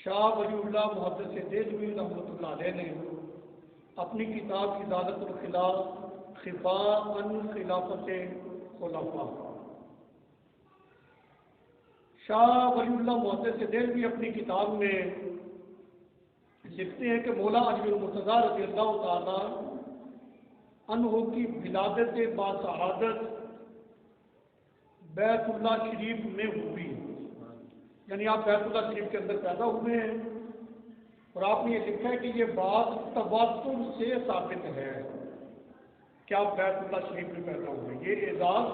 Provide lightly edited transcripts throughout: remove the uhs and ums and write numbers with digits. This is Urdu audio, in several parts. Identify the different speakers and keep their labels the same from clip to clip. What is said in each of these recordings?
Speaker 1: شاہ ولی اللہ محدث دہلوی رحمۃ اللہ علیہ نے اپنی کتاب ازالۃ الخلاف خفاء عن خلافت خلفاء، شاہ ولی اللہ محدث دہلوی اپنی کتاب میں لکھتے ہیں کہ مولا علی المرتضیٰ رضی اللہ تعالی عنہ کی ولادت باسعادت بیت اللہ شریف میں ہوئی، یعنی آپ بیت اللہ شریف کے اندر پیدا ہوئے ہیں، اور آپ نے یہ لکھا ہے کہ یہ بات تواتر سے ثابت ہے کہ آپ بیت اللہ شریف میں پیدا ہوئے۔ یہ اعزاز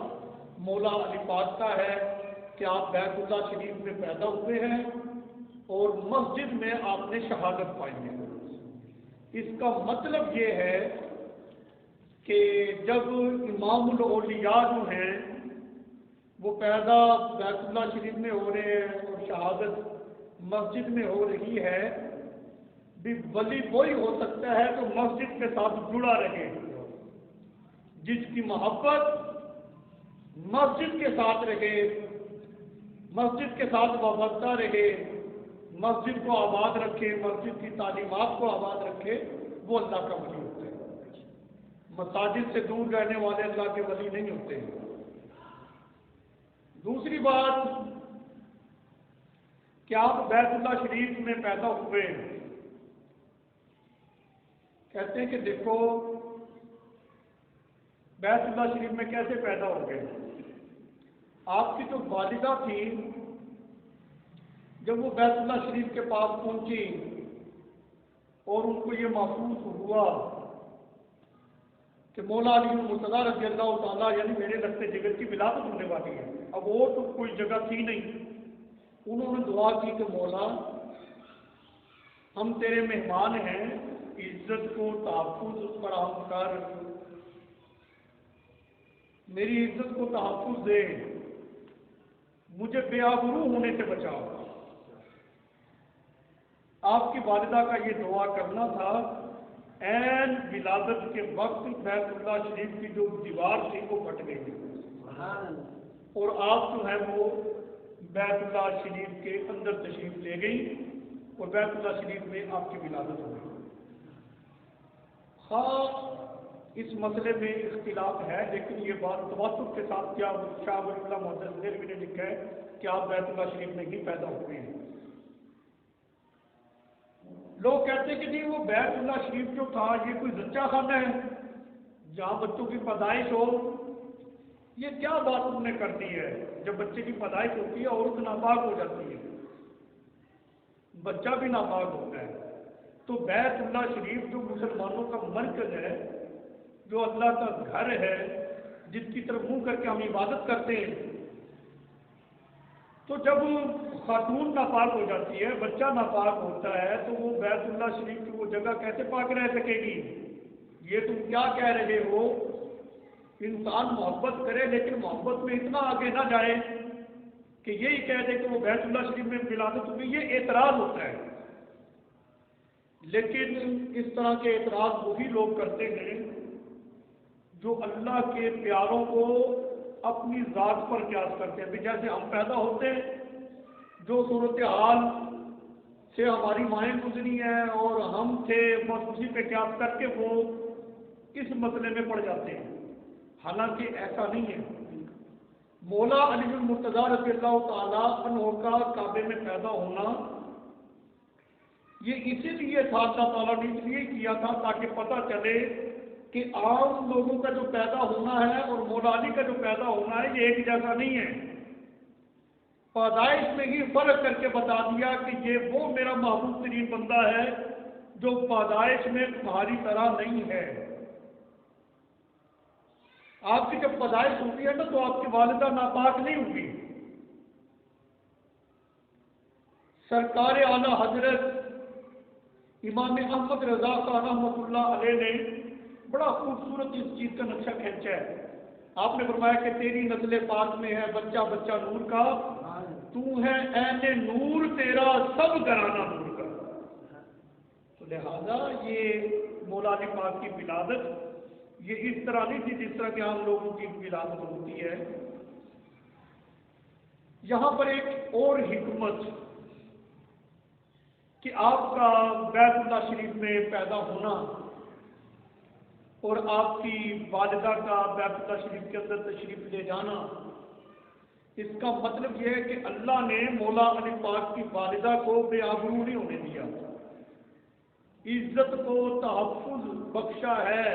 Speaker 1: مولا علی پاک کا ہے کہ آپ بیت اللہ شریف میں پیدا ہوئے ہیں اور مسجد میں آپ نے شہادت پائی ہے۔ اس کا مطلب یہ ہے کہ جب امام الاولیاء جو ہیں وہ پیدا بیت اللہ شریف میں ہو رہے ہیں اور شہادت مسجد میں ہو رہی ہے، بھی ولی وہی ہو سکتا ہے تو مسجد کے ساتھ جڑا رہے، جس کی محبت مسجد کے ساتھ رہے، مسجد کے ساتھ وابستہ رہے، مسجد کو آباد رکھے، مسجد کی تعلیمات کو آباد رکھے، وہ اللہ کا ولی ہوتا ہے۔ مساجد سے دور رہنے والے اللہ کے ولی نہیں ہوتے ہیں۔ دوسری بات کہ آپ بیت اللہ شریف میں پیدا ہوئے، کہتے ہیں کہ دیکھو بیت اللہ شریف میں کیسے پیدا ہو گئے۔ آپ کی جو والدہ تھی جب وہ بیت اللہ شریف کے پاس پہنچی اور ان کو یہ محسوس ہوا کہ مولا علی المرتضیٰ رضی اللہ تعالیٰ یعنی میرے لگتے جگر کی ولادت ہونے والی ہے، اب وہ تو کوئی جگہ تھی نہیں، انہوں نے دعا کی کہ مولا ہم تیرے مہمان ہیں، عزت کو تحفظ فراہم کر، میری عزت کو تحفظ دے، مجھے بے آبرو ہونے سے بچاؤ۔ آپ کی والدہ کا یہ دعا کرنا تھا۔ عین ولادت کے وقت بیت اللہ شریف کی جو دیوار تھی وہ پھٹ گئی اور آپ جو ہے وہ بیت اللہ شریف کے اندر تشریف لے گئی اور بیت اللہ شریف میں آپ کی ولادت ہو گئی۔ خاص اس مسئلے میں اختلاف ہے، لیکن یہ بات تواتر کے ساتھ کیا شاہ ولی اللہ محدث دہلوی نے لکھا ہے کہ آپ بیت اللہ شریف میں ہی پیدا ہوئے ہیں۔ لوگ کہتے ہیں کہ نہیں وہ بیت اللہ شریف جو تھا یہ کوئی زچہ خانہ ہے جہاں بچوں کی پیدائش ہو، یہ کیا بات تم نے کر دی ہے؟ جب بچے کی پیدائش ہوتی ہے عورت ناپاک ہو جاتی ہے، بچہ بھی ناپاک ہوتا ہے، تو بیت اللہ شریف جو مسلمانوں کا مرکز ہے، جو اللہ کا گھر ہے، جس کی طرف منہ کر کے ہم عبادت کرتے ہیں، تو جب خاتون ناپاک ہو جاتی ہے، بچہ ناپاک ہوتا ہے، تو وہ بیت اللہ شریف کی وہ جگہ کیسے پاک رہ سکے گی؟ یہ تم کیا کہہ رہے ہو؟ انسان محبت کرے لیکن محبت میں اتنا آگے نہ جائے کہ یہی کہہ دے کہ وہ بیت اللہ شریف میں ولادت ہوئی، یہ اعتراض ہوتا ہے۔ لیکن اس طرح کے اعتراض وہی لوگ کرتے ہیں جو اللہ کے پیاروں کو اپنی ذات پر قیاس کرتے ہیں۔ جیسے ہم پیدا ہوتے ہیں، جو صورتحال سے ہماری مائیں گزری ہیں اور ہم تھے، بس اسی پہ قیاس کر کے وہ اس مسئلے میں پڑ جاتے ہیں، حالانکہ ایسا نہیں ہے۔ مولا علی المرتضیٰ رضی اللہ تعالیٰ عنہ کا کعبے میں پیدا ہونا یہ اسی لیے تھا، اللہ تعالیٰ نے اس لیے کیا تھا تاکہ پتہ چلے کہ عام لوگوں کا جو پیدا ہونا ہے اور مولا علی کا جو پیدا ہونا ہے یہ ایک جیسا نہیں ہے۔ پیدائش میں ہی فرق کر کے بتا دیا کہ یہ وہ میرا محبوب ترین بندہ ہے جو پیدائش میں تمہاری طرح نہیں ہے۔ آپ کی جب پیدائش ہوتی ہے نا تو آپ کی والدہ ناپاک نہیں ہوگی۔ سرکار اعلیٰ حضرت امام احمد رضا خان رحمۃ اللہ علیہ نے بڑا خوبصورت اس چیز کا نقشہ کھینچا ہے۔ آپ نے فرمایا کہ تیری نسل پاک میں ہے بچہ بچہ نور کا، تو ہے عین نور تیرا سب گھرانہ نور کا۔ تو لہذا یہ مولا علی پاک کی ولادت یہ اس طرح نہیں تھی جس طرح کہ عام لوگوں کی ولادت ہوتی ہے۔ یہاں پر ایک اور حکمت کہ آپ کا بیت اللہ شریف میں پیدا ہونا اور آپ کی والدہ کا بیت اللہ شریف کے اندر تشریف لے جانا، اس کا مطلب یہ ہے کہ اللہ نے مولا علی پاک کی والدہ کو بے آبرو نہیں ہونے دیا، عزت کو تحفظ بخشا ہے۔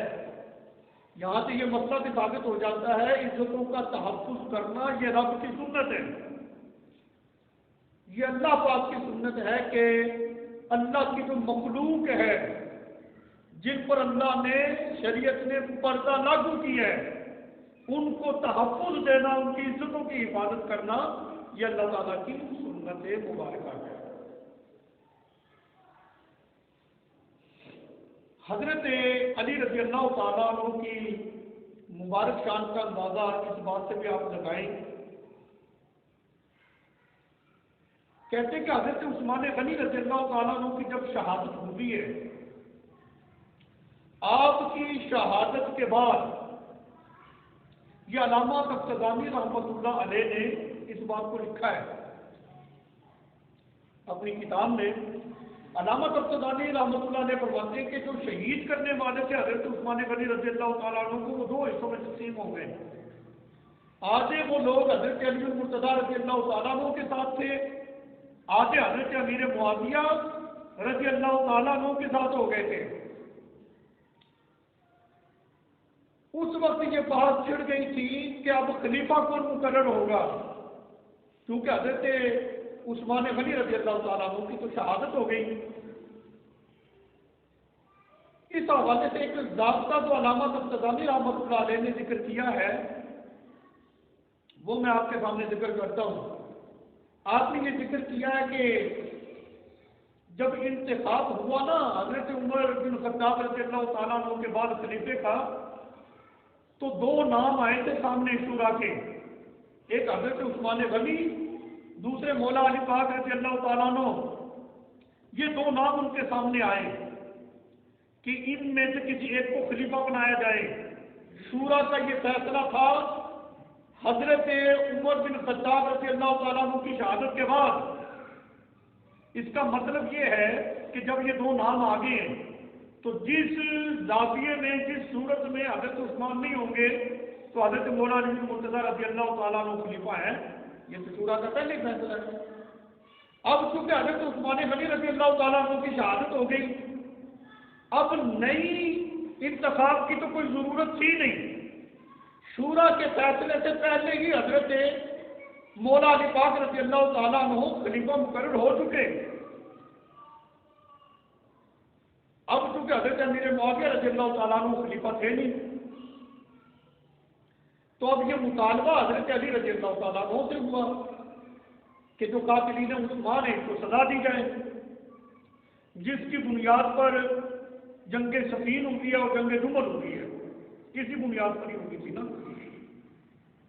Speaker 1: یہاں سے یہ مسئلہ بھی ثابت ہو جاتا ہے عزتوں کا تحفظ کرنا یہ رب کی سنت ہے، یہ اللہ پاک کی سنت ہے کہ اللہ کی جو مخلوق ہے جن پر اللہ نے شریعت نے پردہ لاگو کی ہے ان کو تحفظ دینا، ان کی عزتوں کی حفاظت کرنا، یہ اللہ تعالیٰ کی سنت مبارکہ ہے۔ حضرت علی رضی اللہ تعالیٰ عنہ کی مبارک شان کا اندازہ اس بات سے بھی آپ لگائیں، کہتے ہیں کہ حضرت عثمان غنی رضی اللہ تعالیٰ عنہ کی جب شہادت ہوئی ہے، آپ کی شہادت کے بعد یہ علامہ تفتزانی رحمۃ اللہ علیہ نے اس بات کو لکھا ہے اپنی کتاب میں۔ علامہ تفتزانی رحمۃ اللہ علیہ فرماتے ہیں کہ جو شہید کرنے والے تھے حضرت عثمان غنی رضی اللہ تعالیٰ عنہ کو، وہ دو حصوں میں تقسیم ہو گئے۔ آدھے وہ لوگ حضرت علی المرتضیٰ رضی اللہ تعالیٰ عنہ کے ساتھ تھے، آدھے حضرت امیر معاویہ رضی اللہ تعالیٰ عنہ کے ساتھ ہو گئے تھے۔ اس وقت یہ بات چھڑ گئی تھی کہ اب خلیفہ کون مقرر ہوگا، کیونکہ حضرت عثمان غنی رضی اللہ تعالیٰ عنہ کی تو شہادت ہو گئی۔ اس حوالے سے ایک ضابطہ جو علامہ تفتزانی رحمۃ اللہ علیہ نے ذکر کیا ہے وہ میں آپ کے سامنے ذکر کرتا ہوں۔ آپ نے یہ ذکر کیا ہے کہ جب انتخاب ہوا نا حضرت عمر بن خطاب رضی اللہ تعالیٰ عنہ کے بعد خلیفے کا، تو دو نام آئے تھے سامنے شورا کے، ایک حضرت عثمان غنی، دوسرے مولا علی پاک رضی اللہ تعالیٰ عنہ۔ یہ دو نام ان کے سامنے آئے کہ ان میں سے کسی ایک کو خلیفہ بنایا جائے۔ شورا کا یہ فیصلہ تھا حضرت عمر بن خطاب رضی اللہ تعالیٰ عنہ کی شہادت کے بعد۔ اس کا مطلب یہ ہے کہ جب یہ دو نام آ گئے تو جس زاویے میں، جس صورت میں حضرت عثمان نہیں ہوں گے تو حضرت مولا علی المرتضیٰ رضی اللہ تعالیٰ عنہ خلیفہ ہیں، یہ تو شورا کا پہلے فیصلہ ہے۔ اب چونکہ حضرت عثمان غنی رضی اللہ تعالیٰ عنہ کی شہادت ہو گئی، اب نئی انتخاب کی تو کوئی ضرورت تھی نہیں۔ شورا کے فیصلے سے پہلے ہی حضرت مولا علی پاک رضی اللہ تعالیٰ عنہ خلیفہ مقرر ہو چکے۔ اب چونکہ حضرت امیر معاویہ رضی اللہ تعالیٰ عنہ خلیفہ تھے نہیں، تو اب یہ مطالبہ حضرت علی رضی اللہ تعالیٰ عنہ سے ہوا کہ جو قاتلین عثمان ہیں ان کو سزا دی جائے، جس کی بنیاد پر جنگ صفین ہوئی ہے اور جنگ جمل ہوئی ہے، اسی بنیاد پر ہی ہوئی تھی نا۔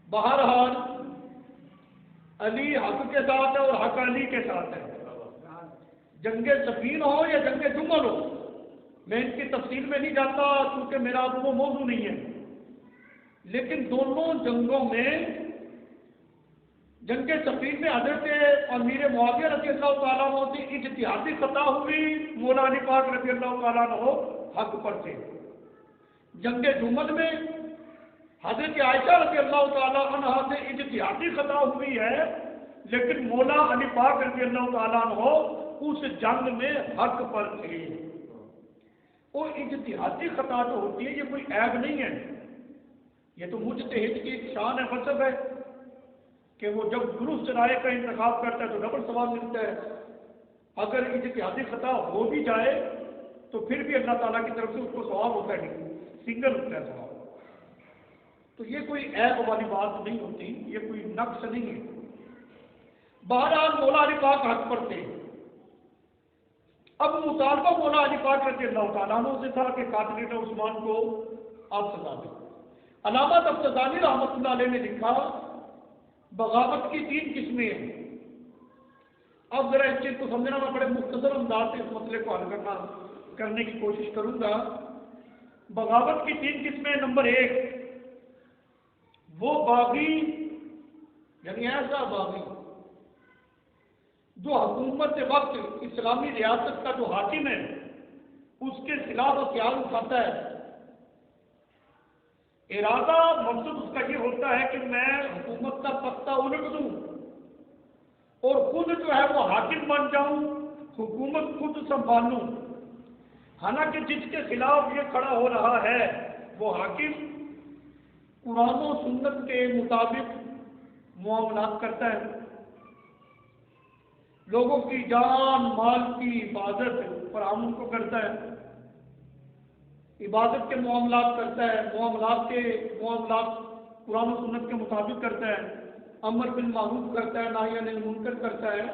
Speaker 1: بہرحال علی حق کے ساتھ ہے اور حق علی کے ساتھ ہے، جنگ صفین ہو یا جنگ جمل ہو، میں ان کی تفصیل میں نہیں جاتا کیونکہ میرا اب وہ موضوع نہیں ہے، لیکن دونوں جنگوں میں، جنگ صفین میں حضرت امیر معاویہ رضی اللہ تعالیٰ عنہ سے اجتہادی خطا ہوئی، مولا علی پاک رضی اللہ تعالیٰ عنہ حق پر تھے۔ جنگ جمل میں حضرت عائشہ رضی اللہ تعالیٰ عنہ سے اجتہادی خطا ہوئی ہے، لیکن مولا علی پاک رضی اللہ تعالیٰ عنہ اس جنگ میں حق پر تھے۔ وہ اجتہادی خطا جو ہوتی ہے یہ کوئی عیب نہیں ہے، یہ تو مجتہد کی ایک شان ہے، وصف ہے کہ وہ جب درست رائے کا انتخاب کرتا ہے تو ڈبل ثواب ملتا ہے۔ اگر اجتہادی خطا ہو بھی جائے تو پھر بھی اللہ تعالیٰ کی طرف سے اس کو ثواب ہوتا ہے، نہیں سنگل ہوتا ہے ثواب۔ تو یہ کوئی عیب والی بات نہیں ہوتی، یہ کوئی نقص نہیں ہے۔ بہرحال مولا علی پاک حق پر تھے۔ اب مطالبہ مولا علی پاک رضی اللہ تعالیٰ عنہ سے تھا کہ قاتلین عثمان کو آپ سزا دیں۔ علامہ تفتزانی رحمۃ اللہ علیہ نے لکھا بغاوت کی 3 قسمیں ہیں۔ اب ذرا اس چیز کو سمجھنا، میں بڑے مختصر انداز سے اس مسئلے کو حل کرنے کی کوشش کروں گا۔ بغاوت کی 3 قسمیں۔ نمبر 1، وہ باغی، یعنی ایسا باغی جو حکومت وقت اسلامی ریاست کا جو حاکم ہے اس کے خلاف ہتھیار اٹھاتا ہے، ارادہ مقصد اس کا یہ ہوتا ہے کہ میں حکومت کا پتا الٹ دوں اور خود جو ہے وہ حاکم بن جاؤں، حکومت خود سنبھالوں۔ حالانکہ جس کے خلاف یہ کھڑا ہو رہا ہے وہ حاکم قرآن و سنت کے مطابق معاملات کرتا ہے، لوگوں کی جان مال کی حفاظت فراہم کو کرتا ہے، عبادت کے معاملات کرتا ہے، معاملات قرآن و سنت کے مطابق کرتا ہے، امر بالمعروف کرتا ہے، نہی عن المنکر کرتا ہے،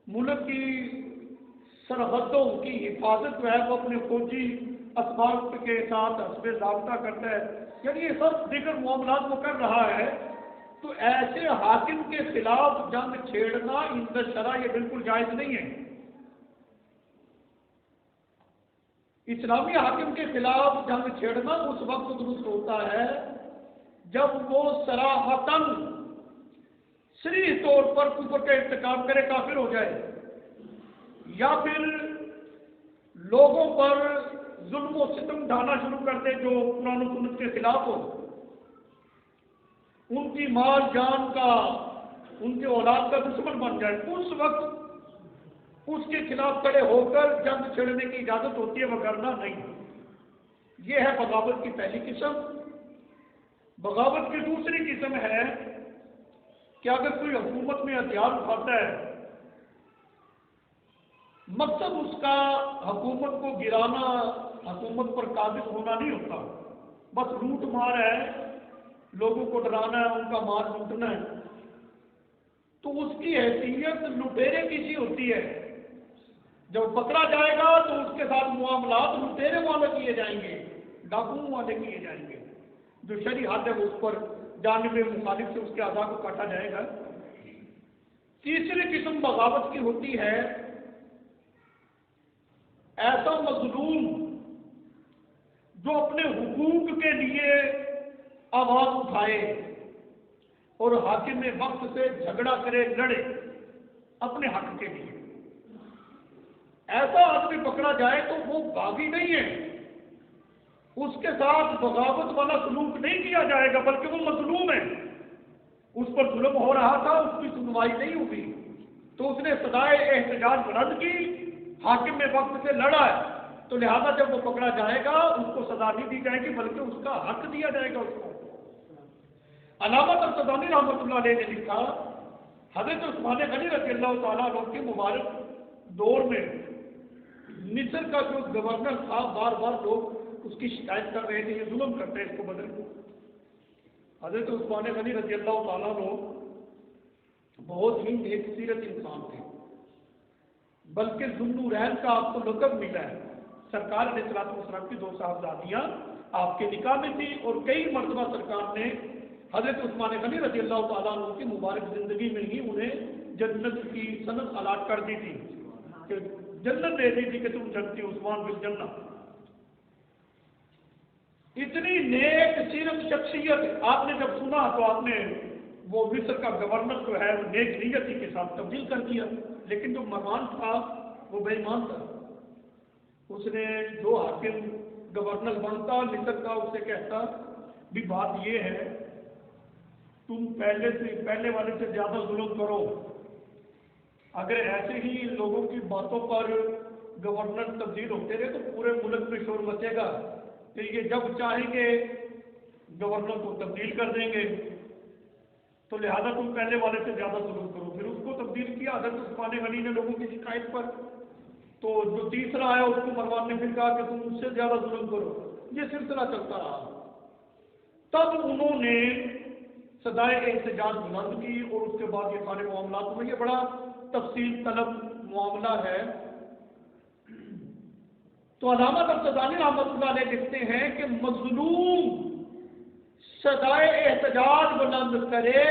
Speaker 1: ملک کی سرحدوں کی حفاظت جو ہے وہ اپنے فوجی اسباب کے ساتھ حسب ضابطہ کرتا ہے، یعنی یہ سب دیگر معاملات وہ کر رہا ہے۔ تو ایسے حاکم کے خلاف جنگ چھیڑنا عند شرع یہ بالکل جائز نہیں ہے۔ اسلامی حاکم کے خلاف جنگ چھیڑنا اس وقت درست ہوتا ہے جب وہ صراحتاً صریح طور پر کفر کا ارتکاب کرے، کافر ہو جائے، یا پھر لوگوں پر ظلم و ستم ڈھانا شروع کر دے جو قرآن و سنت کے خلاف ہو، ان کی مال جان کا، ان کے اولاد کا دشمن بن جائے، اس وقت اس کے خلاف کھڑے ہو کر جنگ چھیڑنے کی اجازت ہوتی ہے، وگرنہ نہیں۔ یہ ہے بغاوت کی پہلی قسم۔ بغاوت کی دوسری قسم ہے کہ اگر کوئی حکومت میں ہتھیار اٹھاتا ہے، مقصد اس کا حکومت کو گرانا، حکومت پر قابض ہونا نہیں ہوتا، بس لوٹ مار ہے، لوگوں کو ڈرانا ہے، ان کا مال لوٹنا ہے، تو اس کی حیثیت لٹیرے کی سی ہوتی ہے۔ جب پکڑا جائے گا تو اس کے ساتھ معاملات لٹیرے والے کیے جائیں گے، ڈاکوؤں والے کیے جائیں گے، جو شرعی حد ہے وہ اس پر جانب مخالف سے اس کے اعضاء کو کاٹا جائے گا۔ تیسری قسم بغاوت کی ہوتی ہے ایسا مظلوم جو اپنے حقوق کے لیے آواز اٹھائے اور حاکم وقت سے جھگڑا کرے، لڑے اپنے حق کے لیے، ایسا آدمی پکڑا جائے تو وہ باغی نہیں ہے، اس کے ساتھ بغاوت والا سلوک نہیں کیا جائے گا، بلکہ وہ مظلوم ہے، اس پر ظلم ہو رہا تھا، اس کی سنوائی نہیں ہوئی تو اس نے صدائے احتجاج بلند کی، حاکم میں وقت سے لڑا ہے، تو لہذا جب وہ پکڑا جائے گا اس کو سزا نہیں دی جائے گی بلکہ اس کا حق دیا جائے گا اس کو۔ علامہ ترتدانی رحمۃ اللہ علیہ نے لکھا، حضرت عثمان غنی رضی اللہ تعالیٰ عنہ کے مبارک دور میں مصر کا جو گورنر تھا، بار بار لوگ اس کی شکایت کر رہے تھے، یہ ظلم کرتے ہیں اس کو بدل کو۔ حضرت عثمان غنی رضی اللہ تعالیٰ عنہ بہت ہی نیک سیرت انسان تھے، بلکہ ذوالنورین کا آپ کو لقب ملا ہے۔ سرکار علیہ الصلوۃ والسلام کی دو صاحبزادیاں آپ کے نکاح میں تھیں، اور کئی مرتبہ سرکار نے حضرت عثمان غنی رضی اللہ تعالیٰ عنہ کی مبارک زندگی میں ہی انہیں جنت کی سند الاٹ کر دی تھی، کہ جنت دے دی تھی کہ تم جنتی عثمان بالجنہ۔ اتنی نیک سیرت شخصیت، آپ نے جب سنا تو آپ نے وہ مصر کا گورنر جو ہے وہ نیک نیتی کے ساتھ تبدیل کر دیا، لیکن جو مہمان تھا وہ بے ایمان تھا، اس نے جو حاکم گورنر بنتا مصر کا اسے کہتا بھی بات یہ ہے تم پہلے والے سے زیادہ ظلم کرو، اگر ایسے ہی لوگوں کی باتوں پر گورنر تبدیل ہوتے رہے تو پورے ملک میں شور مچے گا کہ یہ جب چاہیں گے گورنر کو تبدیل کر دیں گے، تو لہذا تم پہلے والے سے زیادہ ظلم کرو۔ پھر اس کو تبدیل کیا حضرت عثمان غنی نے لوگوں کی شکایت پر، تو جو تیسرا آیا اس کو مروان نے پھر کہا کہ تم اس سے زیادہ ظلم کرو، یہ سلسلہ چلتا رہا۔ تب انہوں نے صدائے احتجاج بلند کی اور اس کے بعد یہ سارے معاملات ہوئے۔ یہ بڑا تفصیل طلب معاملہ ہے۔ تو علامہ ترتدانی رحمۃ اللہ علیہ لکھتے ہیں کہ مظلوم صدائے احتجاج بلند کرے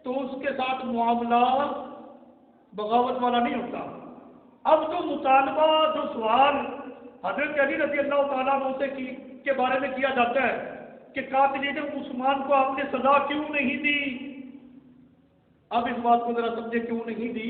Speaker 1: تو اس کے ساتھ معاملہ بغاوت والا نہیں ہوتا۔ اب جو مطالبہ، جو سوال حضرت علی رضی اللہ تعالیٰ عنہ سے کے بارے میں کیا جاتا ہے کہ قاتل عثمان کو آپ نے سزا کیوں نہیں دی، اب اس بات کو ذرا سمجھے کیوں نہیں دی۔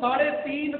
Speaker 1: 3.5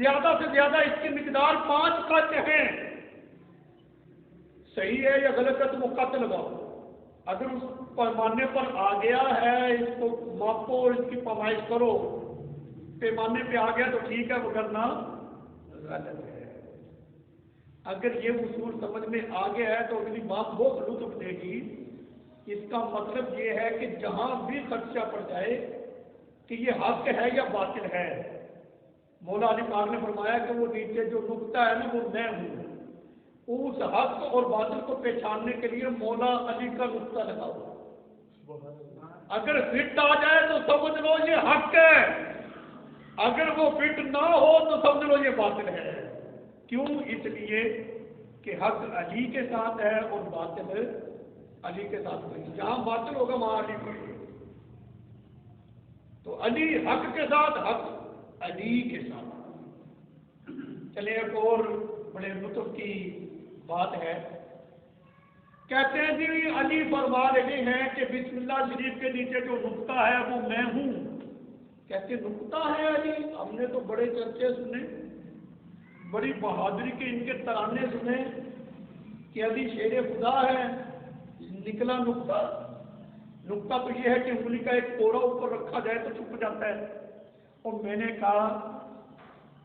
Speaker 1: زیادہ سے زیادہ اس کی مقدار 5 قط ہیں. صحیح ہے یا غلط ہے تو وہ قط لگاؤ. اگر اس پیمانے پر آ گیا ہے اس کو ماپو اور اس کی پیمائش کرو، پیمانے پہ آ گیا تو ٹھیک ہے، وگرنہ غلط ہے. اگر یہ اصول سمجھ میں آ گیا ہے تو اگلی بات بہت لطف دے گی. اس کا مطلب یہ ہے کہ جہاں بھی خدشہ پڑ جائے کہ یہ حق ہے یا باطل ہے، مولا علی پاک نے فرمایا کہ وہ نیچے جو نقطہ ہے نا وہ میں ہوں. اس حق اور باطل کو پہچاننے کے لیے مولا علی کا نقطہ لگاؤ. اگر فٹ آ جائے تو سمجھ لو یہ حق ہے، اگر وہ فٹ نہ ہو تو سمجھ لو یہ باطل ہے. کیوں؟ اس لیے کہ حق علی کے ساتھ ہے اور باطل علی کے ساتھ نہیں. جہاں باطل ہوگا وہاں علی پڑے. تو علی حق کے ساتھ، حق علی کے ساتھ. چلے ایک اور بڑے لطف کی بات ہے. کہتے ہیں جی علی فرما رہے ہیں کہ بسم اللہ شریف کے نیچے جو نقطہ ہے وہ میں ہوں. کہتے نقطہ ہے علی؟ ہم نے تو بڑے چرچے سنے، بڑی بہادری کے ان کے ترانے سنے کہ علی شیر خدا ہے. نکلا نقطہ. نقطہ تو یہ ہے کہ انگلی کا ایک کوڑا اوپر رکھا جائے تو چھپ جاتا ہے. اور میں نے کہا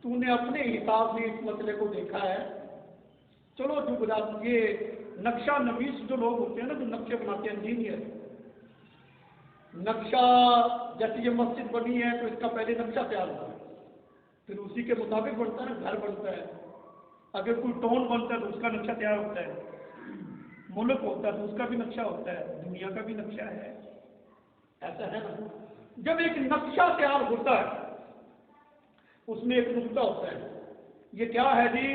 Speaker 1: تو نے اپنے حساب سے اس مسئلے کو دیکھا ہے. چلو جو بتا، یہ نقشہ نویس جو لوگ ہوتے ہیں نا، جو نقشے بناتے ہیں، انجینئر، نقشہ جیسے یہ مسجد بنی ہے تو اس کا پہلے نقشہ تیار ہوتا ہے، پھر اسی کے مطابق بنتا ہے نا. گھر بنتا ہے، اگر کوئی ٹون بنتا ہے تو اس کا نقشہ تیار ہوتا ہے. ملک ہوتا ہے تو اس کا بھی نقشہ ہوتا ہے، دنیا کا بھی نقشہ ہے. ایسا ہے نا. جب ایک نقشہ تیار ہوتا ہے اس میں ایک نقطہ ہوتا ہے. یہ کیا ہے جی؟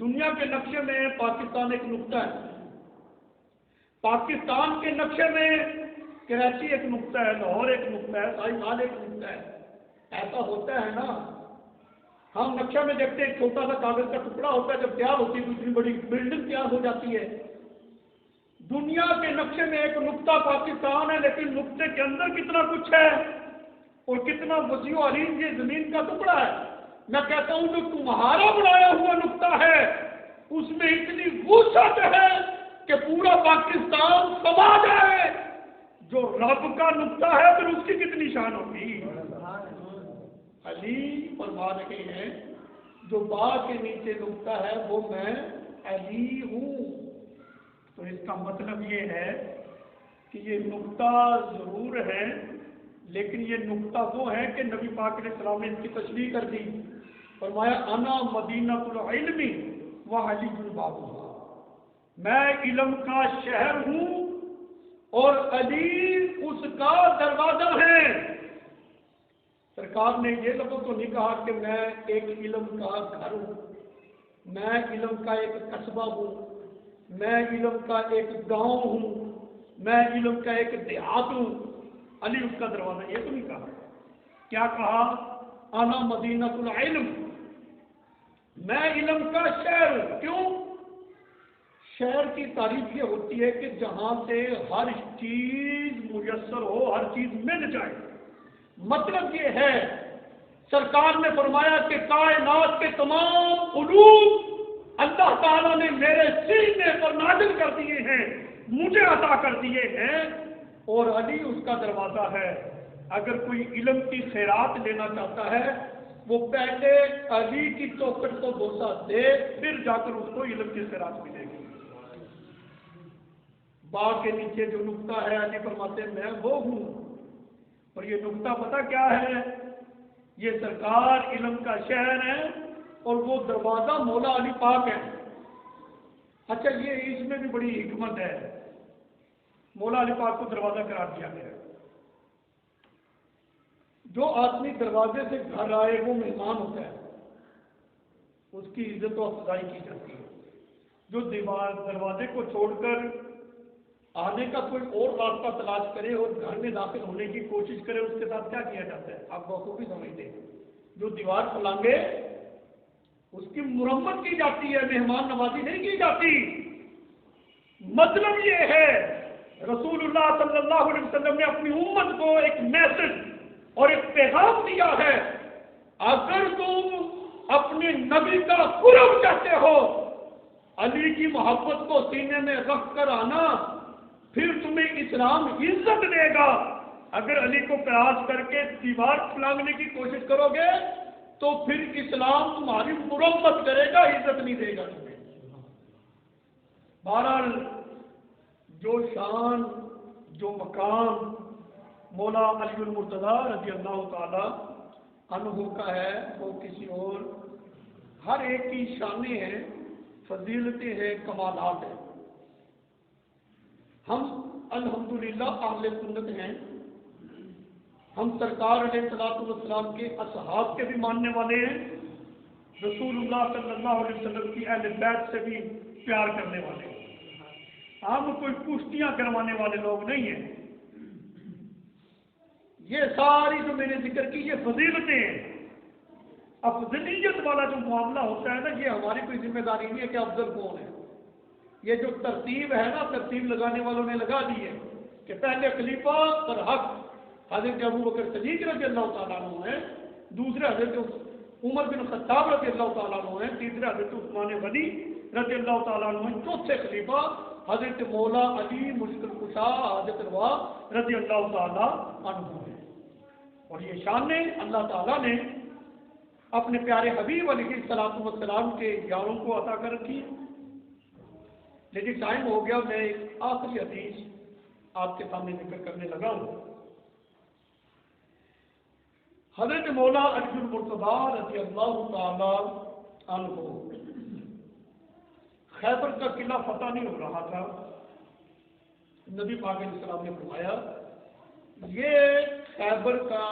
Speaker 1: دنیا کے نقشے میں پاکستان ایک نقطہ ہے، پاکستان کے نقشے میں کراچی ایک نقطہ ہے، لاہور ایک نقطہ ہے، سائیوال ایک نقطہ ہے. ایسا ہوتا ہے نا. ہم نقشہ میں دیکھتے ہیں چھوٹا سا کاغذ کا ٹکڑا ہوتا ہے، جب تیار ہوتی ہے تو اتنی بڑی بلڈنگ تیار ہو جاتی ہے. دنیا کے نقشے میں ایک نقطہ پاکستان ہے، لیکن نقطے کے اندر کتنا کچھ ہے اور کتنا وسیع و عریض یہ زمین کا ٹکڑا ہے. میں کہتا ہوں جو تمہارا بنایا ہوا نقطہ ہے اس میں اتنی وسعت ہے کہ پورا پاکستان سما جائے. جو رب کا نقطہ ہے پھر اس کی کتنی شان ہوگی. علی فرما رہے ہیں جو با کے نیچے نقطہ ہے وہ میں علی ہوں. تو اس کا مطلب یہ ہے کہ یہ نقطہ ضرور ہے، لیکن یہ نقطہ وہ ہے کہ نبی پاک علیہ السلام نے اس کی تشریح کر دی. فرمایا انا مدینہ العلم و علی بابها، میں علم کا شہر ہوں اور علی اس کا دروازہ ہے. سرکار نے یہ لفظ تو نہیں کہا کہ میں ایک علم کا گھر ہوں، میں علم کا ایک قصبہ ہوں، میں علم کا ایک گاؤں ہوں، میں علم کا ایک دیہات ہوں. علی اس کا دروازہ، یہ تو نہیں کہا. کیا کہا؟ انا مدینہ العلم، میں علم کا شہر ہوں. کیوں؟ شہر کی تعریف یہ ہوتی ہے کہ جہاں سے ہر چیز میسر ہو، ہر چیز مل جائے. مطلب یہ ہے سرکار نے فرمایا کہ کائنات کے تمام علوم اللہ تعالیٰ نے میرے سینے پر نازل کر دیے ہیں، مجھے عطا کر دیے ہیں، اور علی اس کا دروازہ ہے. اگر کوئی علم کی خیرات لینا چاہتا ہے وہ پہلے علی کی چوکھٹ کو بوسہ دے، پھر جا کر اس کو علم کی خیرات ملے گی. با کے نیچے جو نقطہ ہے علی فرماتے ہیں میں وہ ہوں. اور یہ نقطہ پتہ کیا ہے؟ یہ سرکار علم کا شہر ہے اور وہ دروازہ مولا علی پاک ہے. اچھا یہ اس میں بھی بڑی حکمت ہے. مولا علی پاک کو دروازہ قرار دیا گیا. جو آدمی دروازے سے گھر آئے وہ مہمان ہوتا ہے، اس کی عزت و افزائی کی جاتی ہے. جو دروازے کو چھوڑ کر آنے کا کوئی اور راستہ تلاش کرے اور گھر میں داخل ہونے کی کوشش کرے اس کے ساتھ کیا کیا جاتا ہے آپ بخوبی سمجھتے ہیں. جو دیوار پھلانگے اس کی مرمت کی جاتی ہے، مہمان نوازی نہیں کی جاتی. مطلب یہ ہے رسول اللہ صلی اللہ علیہ وسلم نے اپنی امت کو ایک میسج اور ایک پیغام دیا ہے. اگر تم اپنے نبی کا قرب چاہتے ہو، علی کی محبت کو سینے میں رکھ کر آنا، پھر تمہیں اسلام عزت دے گا۔ اگر علی کو کراس کر کے دیوار پھلانگنے کی کوشش کرو گے تو پھر اسلام تمہاری مرمت کرے گا، عزت نہیں دے گا تمہیں۔ بہرحال جو شان، جو مقام مولا علی المرتضیٰ رضی اللہ تعالی عنہ کا ہے وہ کسی اور، ہر ایک کی شانیں ہیں، فضیلتیں ہیں، کمالات ہیں۔ ہم الحمدللہ اہل سنت ہیں، ہم سرکار علیہ الصلوۃ والسلام کے اصحاب کے بھی ماننے والے ہیں، رسول اللہ صلی اللہ علیہ وسلم کی اہل بیت سے بھی پیار کرنے والے ہیں۔ ہم کوئی پشتیاں کروانے والے لوگ نہیں ہیں۔ یہ ساری جو میں نے ذکر کی یہ فضیلتیں ہیں۔ افضلیت والا جو معاملہ ہوتا ہے نا، یہ ہماری کوئی ذمہ داری نہیں ہے کہ افضل کون ہے۔ یہ جو ترتیب ہے نا، ترتیب لگانے والوں نے لگا دی ہے کہ پہلے خلیفہ پر حق حضرت ابو بکر صدیق رضی اللہ تعالیٰ عنہ ہیں، دوسرے حضرت عمر بن خطاب رضی اللہ تعالیٰ عنہ ہیں، تیسرے حضرت عثمان غنی رضی اللہ تعالیٰ عنہ ہیں، چوتھے خلیفہ حضرت مولا علی مشکل کشا حضرت روا رضی اللہ تعالیٰ عنہ ہیں۔ اور یہ شانیں اللہ تعالیٰ نے اپنے پیارے حبیب علیہ الصلوۃ والسلام کے یاروں کو عطا کر رکھی۔ لیکن ٹائم ہو گیا، میں ایک آخری حدیث آپ کے سامنے ذکر کرنے لگا ہوں۔ حضرت مولا علی المرتضیٰ رضی اللہ تعالی عنہ، خیبر کا قلعہ فتح نہیں ہو رہا تھا، نبی پاک علیہ السلام نے فرمایا یہ خیبر کا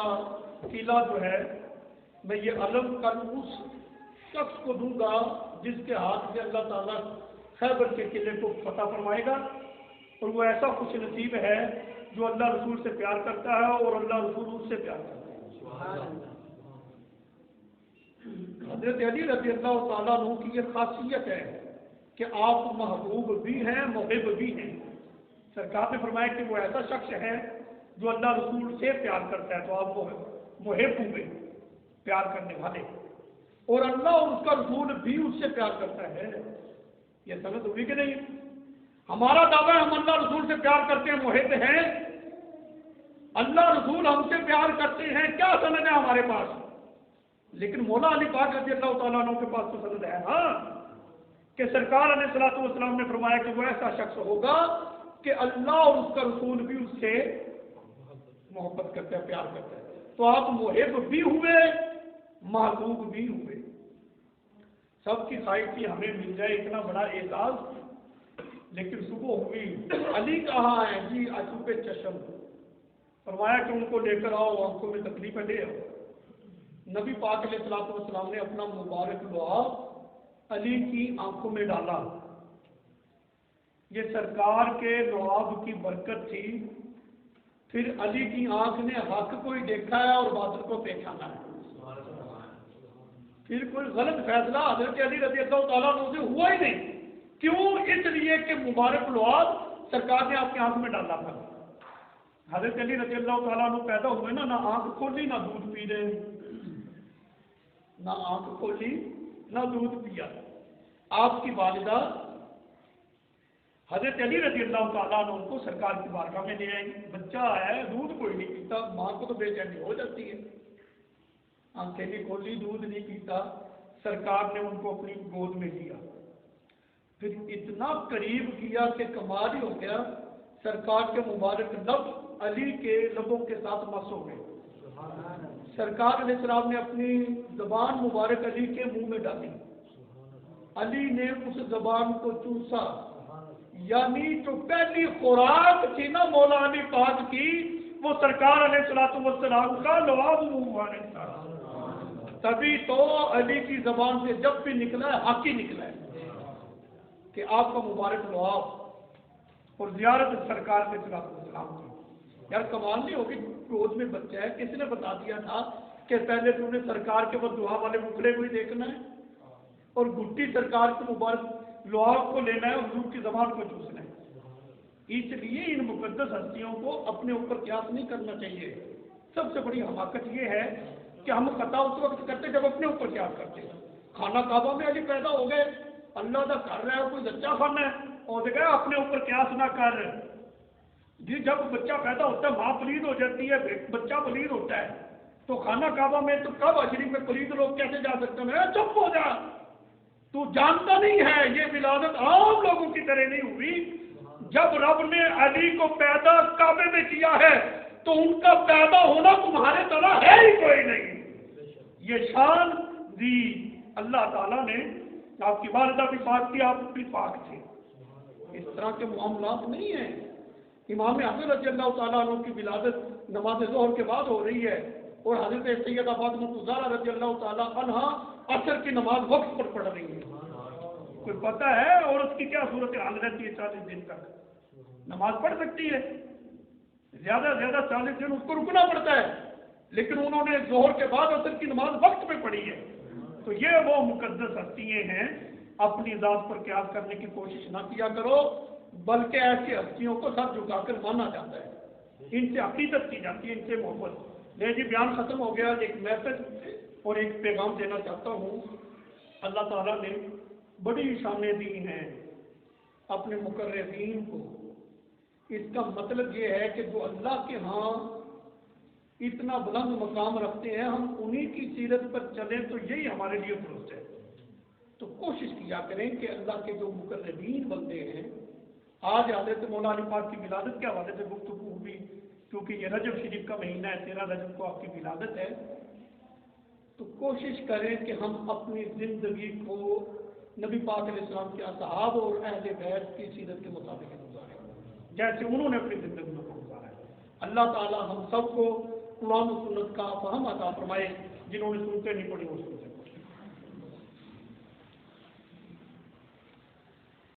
Speaker 1: قلعہ جو ہے میں یہ علم کل اس شخص کو دوں گا جس کے ہاتھ سے اللہ تعالیٰ خیبر کے قلعے کو فتح فرمائے گا، اور وہ ایسا خوش نصیب ہے جو اللہ رسول سے پیار کرتا ہے اور اللہ رسول اس سے پیار کرتا ہے۔ حضرت علی رضی اللہ تعالیٰ عنہ کی یہ خاصیت ہے کہ آپ محبوب بھی ہیں، محب بھی ہیں۔ سرکار نے فرمایا کہ وہ ایسا شخص ہے جو اللہ رسول سے پیار کرتا ہے، تو آپ وہ محب ہوئے، پیار کرنے والے، اور اللہ اور اس کا رسول بھی اس سے پیار کرتا ہے۔ یہ سند ہوئی کہ نہیں؟ ہمارا دعویٰ ہے ہم اللہ رسول سے پیار کرتے ہیں، محب ہیں، اللہ رسول ہم سے پیار کرتے ہیں، کیا سند ہے ہمارے پاس؟ لیکن مولا علی پاک رضی اللہ تعالیٰ عنہ کے پاس تو سند ہے نا، کہ سرکار علیہ الصلوۃ والسلام نے فرمایا کہ وہ ایسا شخص ہوگا کہ اللہ اور اس کا رسول بھی اس سے محبت کرتا ہے، پیار کرتا ہے۔ تو آپ محب بھی ہوئے، محبوب بھی ہوئے۔ سب کی خواہش تھی ہمیں مل جائے اتنا بڑا اعزاز، لیکن صبح ہوئی، علی کہاں ہے جی؟ اچوپے چشم، فرمایا کہ ان کو لے کر آؤ، آنکھوں میں تکلیفیں لے آؤ۔ نبی پاک علیہ الصلوۃ والسلام نے اپنا مبارک لعاب علی کی آنکھوں میں ڈالا۔ یہ سرکار کے لعاب کی برکت تھی۔ پھر علی کی آنکھ نے حق کو ہی دیکھا ہے اور باطل کو پہچانا ہے۔ پھر کوئی غلط فیصلہ حضرت علی رضی اللہ تعالیٰ عنہ سے ہوا ہی نہیں۔ کیوں؟ اس لیے کہ مبارک لعاب سرکار نے آپ کی آنکھ میں ڈالا تھا۔ حضرت علی رضی اللہ تعالیٰ عنہ پیدا ہوئے نا، نہ آنکھ کھولی نہ دودھ پی رہے، نہ آنکھ کھولی نہ دودھ پیا۔ آپ کی والدہ حضرت علی رضی اللہ تعالیٰ عنہ کو سرکار کی بارگاہ میں لے آئی، بچہ ہے، دودھ کوئی نہیں پیتا، ماں کو تو بے چینی ہو جاتی ہے، آنکھیں نہیں کھولی، دودھ نہیں پیتا۔ سرکار نے ان کو اپنی گود میں لیا، پھر اتنا قریب کیا کہ کمال ہی ہو گیا، سرکار کے مبارک لب علی کے لبوں کے ساتھ مس ہو گئے۔ سرکار علیہ السلام نے اپنی زبان مبارک علی کے منہ میں ڈالی، علی نے اس زبان کو چوسا، یعنی جو پہلی خوراک تھی نا مولا علی پاک کی، وہ سرکار علیہ الصلوۃ والسلام کا لعاب منہ مبارک تھا۔ تبھی تو علی کی زبان سے جب بھی نکلا ہے حق ہی نکلا ہے کہ آپ کا مبارک لعاب اور زیارت سرکار علیہ الصلوۃ والسلام کی۔ یار کمال نہیں ہوگی، گود میں بچہ ہے، کس نے بتا دیا تھا کہ پہلے تم نے سرکار کے بعد دعا والے مکڑے کو ہی دیکھنا ہے اور گھٹی سرکار کے مبارک لعاب کو لینا ہے اور حضور کی زبان کو چوسنا ہے۔ اس لیے ان مقدس ہستیوں کو اپنے اوپر قیاس نہیں کرنا چاہیے۔ سب سے بڑی حماقت یہ ہے کہ ہم خطا اس وقت کرتے جب اپنے اوپر قیاس کرتے ہیں. خانہ کعبہ میں علی پیدا ہو گئے, اللہ کا کر رہا ہے, کوئی بچہ خانہ ہے اور دیکھا اپنے اوپر قیاس نہ کر. جی جب بچہ پیدا ہوتا ہے ماں پلید ہو جاتی ہے, بچہ پلید ہوتا ہے, تو خانہ کعبہ میں تو کعبہ شریف میں پلید لوگ کیسے جا سکتے ہیں؟ چپ ہو جا, تو جانتا نہیں ہے یہ ولادت عام لوگوں کی طرح نہیں ہوئی. جب رب نے علی کو پیدا کعبے میں کیا ہے تو ان کا پیدا ہونا تمہارے طرح ہے ہی کوئی نہیں. یہ شان دی اللہ تعالیٰ نے. آپ کی والدہ بھی پاک تھی, آپ بھی پاک تھے. اس طرح کے معاملات نہیں ہیں. امام حسن رضی اللہ تعالیٰ عنہ کی ولادت نماز ظہر کے بعد ہو رہی ہے اور حضرت سیدہ فاطمہ الزہرا رضی اللہ تعالیٰ عنہا عصر کی نماز وقت پر پڑھ رہی ہے. کوئی پتہ ہے اور اس کی کیا صورت حال رہتی ہے 40 دن تک؟ نماز پڑھ سکتی ہے, زیادہ سے زیادہ 40 دن اس کو رکنا پڑتا ہے, لیکن انہوں نے ظہر کے بعد عصر کی نماز وقت میں پڑھی ہے. تو یہ وہ مقدس ہستیاں ہیں. اپنی ذات پر قیاس کرنے کی کوشش نہ کیا کرو, بلکہ ایسی ہستیوں کو سر جھکا کر مانا جاتا ہے, ان سے عقیدت کی جاتی ہے, ان سے محبت. میں جی بیان ختم ہو گیا. ایک میسج اور ایک پیغام دینا چاہتا ہوں. اللہ تعالیٰ نے بڑی شانیں دی ہیں اپنے مقربین کو. اس کا مطلب یہ ہے کہ جو اللہ کے ہاں اتنا بلند مقام رکھتے ہیں, ہم انہی کی سیرت پر چلیں تو یہی ہمارے لیے درست ہے. تو کوشش کیا کریں کہ اللہ کے جو مقربین بندے ہیں, آج حضرت مولا علی پاک کی ولادت کے حوالے سے گفتگو ہوئی کیونکہ یہ رجب شریف کا مہینہ ہے, 13 رجب کو آپ کی ولادت ہے. تو کوشش کریں کہ ہم اپنی زندگی کو نبی پاک علیہ السلام کے اصحاب اور اہل بیت کی سیرت کے مطابق گزاریں جیسے انہوں نے اپنی زندگی میں گزارا ہے. اللہ تعالی ہم سب کو قرآن و سنت کا فہم عطا فرمائے. جنہوں نے سنتے نہیں پڑھی وہ سنتے